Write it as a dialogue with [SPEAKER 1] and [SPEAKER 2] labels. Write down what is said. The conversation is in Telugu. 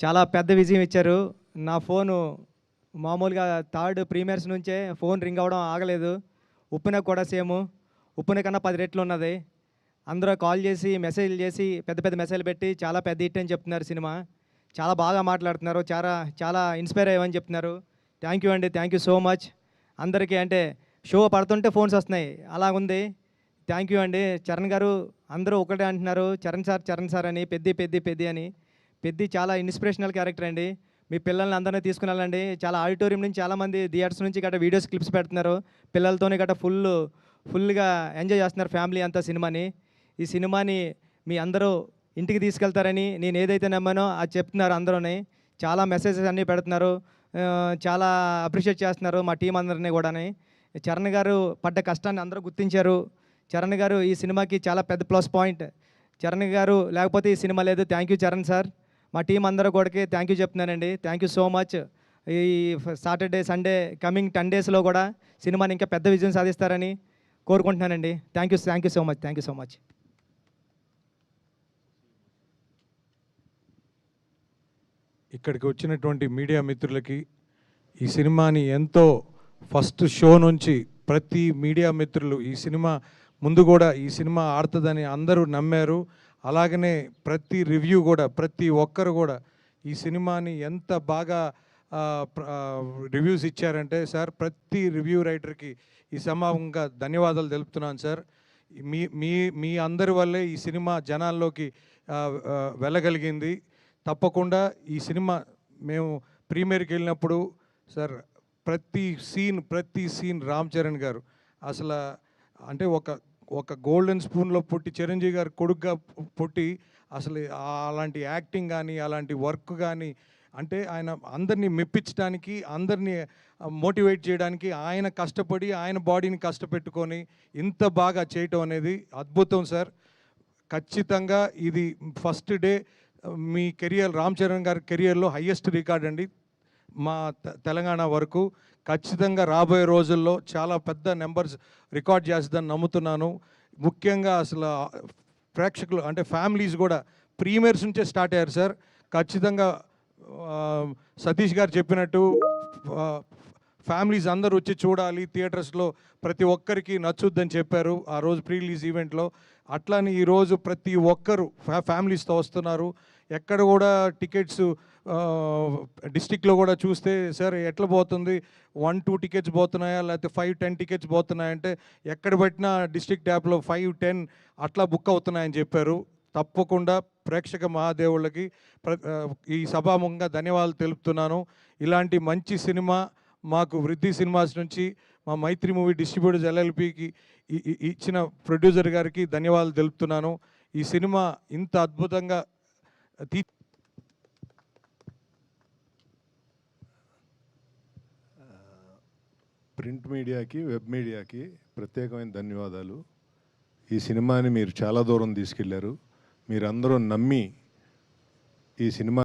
[SPEAKER 1] చాలా పెద్ద విజయం ఇచ్చారు. నా ఫోను మామూలుగా థర్డ్ ప్రీమియర్స్ నుంచే ఫోన్ రింగ్ అవ్వడం ఆగలేదు. ఉప్పెనకు కూడా సేము. ఉప్పెన కన్నా 10 రెట్లు ఉన్నది. అందరూ కాల్ చేసి, మెసేజ్‌లు చేసి, పెద్ద పెద్ద మెసేజ్‌లు పెట్టి చాలా పెద్ద హిట్ అని చెప్తున్నారు సినిమా. చాలా బాగా మాట్లాడుతున్నారు. చాలా చాలా ఇన్‌స్పైర్ అయ్యామని చెప్తున్నారు. థ్యాంక్ యూ అండి. Thank you so much. అందరికీ అంటే షో పడుతుంటే ఫోన్స్ వస్తున్నాయి. అలాగుంది. థ్యాంక్ యూ అండి. చరణ్ గారు అందరూ ఒకటే అంటున్నారు. చరణ్ సార్ అని, పెద్ది, పెద్ది, పెద్ది అని. పెద్ది చాలా ఇన్స్పిరేషనల్ క్యారెక్టర్ అండి. మీ పిల్లల్ని అందరిని తీసుకుని వెళ్ళండి. చాలా ఆడిటోరియం నుంచి చాలామంది థియేటర్స్ నుంచి గట్రా వీడియోస్ క్లిప్స్ పెడుతున్నారు. పిల్లలతోని గట్రా ఫుల్‌గా ఎంజాయ్ చేస్తున్నారు ఫ్యామిలీ అంతా సినిమాని. ఈ సినిమాని మీ అందరూ ఇంటికి తీసుకెళ్తారని నేను ఏదైతే నమ్మానో అది చెప్తున్నారు అందరూని. చాలా మెసేజెస్ అన్నీ పెడుతున్నారు. చాలా అప్రిషియేట్ చేస్తున్నారు మా టీం అందరిని కూడాని. చరణ్ గారు పడ్డ కష్టాన్ని అందరూ గుర్తించారు. చరణ్ గారు ఈ సినిమాకి చాలా పెద్ద ప్లస్ పాయింట్. చరణ్ గారు లేకపోతే ఈ సినిమా లేదు. Thank you Charan sir. మా టీం అందరూ కూడాకి థ్యాంక్ యూ చెప్తున్నానండి. Thank you so much. ఈ సాటర్డే, సండే కమింగ్ 10 డేస్‌లో కూడా సినిమాని ఇంకా పెద్ద విజయం సాధిస్తారని కోరుకుంటున్నానండి. Thank you so much. Thank you so much.
[SPEAKER 2] ఇక్కడికి వచ్చినటువంటి మీడియా మిత్రులకి ఈ సినిమాని ఎంతో ఫస్ట్ షో నుంచి ప్రతి మీడియా మిత్రులు ఈ సినిమా ముందు కూడా ఈ సినిమా ఆడుతుందని అందరూ నమ్మారు. అలాగనే ప్రతి రివ్యూ కూడా ప్రతి ఒక్కరు కూడా ఈ సినిమాని ఎంత బాగా రివ్యూస్ ఇచ్చారంటే సార్ ప్రతి రివ్యూ రైటర్కి ఈ సమానంగా ధన్యవాదాలు తెలుపుతున్నాను సార్. మీ మీ మీ అందరి వల్లే ఈ సినిమా జనాల్లోకి వెళ్ళగలిగింది. తప్పకుండా ఈ సినిమా మేము ప్రీమియర్కి వెళ్ళినప్పుడు సార్ ప్రతి సీన్ రామ్ చరణ్ గారు అసలు అంటే ఒక గోల్డెన్ స్పూన్లో పుట్టి చిరంజీవి గారు కొడుకుగా పుట్టి అసలు అలాంటి యాక్టింగ్ కానీ అలాంటి వర్క్ కానీ అంటే ఆయన అందరినీ మెప్పించడానికి అందరినీ మోటివేట్ చేయడానికి ఆయన కష్టపడి ఆయన బాడీని కష్టపెట్టుకొని ఇంత బాగా చేయటం అనేది అద్భుతం సార్. ఖచ్చితంగా ఇది ఫస్ట్ డే మీ కెరియర్ రామ్ చరణ్ గారి కెరియర్లో హయ్యెస్ట్ రికార్డ్ అండి మా తెలంగాణ వరకు. ఖచ్చితంగా రాబోయే రోజుల్లో చాలా పెద్ద నెంబర్స్ రికార్డ్ చేస్తుందని నమ్ముతున్నాను. ముఖ్యంగా అసలు ప్రేక్షకులు అంటే ఫ్యామిలీస్ కూడా ప్రీమియర్స్ నుంచే స్టార్ట్ అయ్యారు సార్. ఖచ్చితంగా సతీష్ గారు చెప్పినట్టు ఫ్యామిలీస్ అందరూ వచ్చి చూడాలి థియేటర్స్లో, ప్రతి ఒక్కరికి నచ్చుద్దని చెప్పారు ఆ రోజు ప్రీ రిలీజ్ ఈవెంట్లో. అట్లానే ఈరోజు ప్రతి ఒక్కరు ఫ్యామిలీస్తో వస్తున్నారు. ఎక్కడ కూడా టికెట్స్ డిస్టిక్లో కూడా చూస్తే సార్ ఎట్లా పోతుంది 1-2 టికెట్స్ పోతున్నాయా లేకపోతే 5-10 టికెట్స్ పోతున్నాయంటే ఎక్కడ పెట్టినా డిస్ట్రిక్ట్ యాప్లో 5-10 అట్లా బుక్ అవుతున్నాయని చెప్పారు. తప్పకుండా ప్రేక్షక మహాదేవుళ్ళకి ఈ సభాముఖంగా ధన్యవాదాలు తెలుపుతున్నాను. ఇలాంటి మంచి సినిమా మాకు వృద్ధి సినిమాస్ నుంచి మా మైత్రి మూవీ డిస్ట్రిబ్యూటర్స్ ఎల్ఎల్పికి ఇచ్చిన ప్రొడ్యూసర్ గారికి ధన్యవాదాలు తెలుపుతున్నాను. ఈ సినిమా ఇంత అద్భుతంగా
[SPEAKER 3] ప్రింట్ మీడియాకి వెబ్ మీడియాకి ప్రత్యేకమైన ధన్యవాదాలు. ఈ సినిమాని మీరు చాలా దూరం తీసుకెళ్లారు. మీరందరూ నమ్మి ఈ సినిమా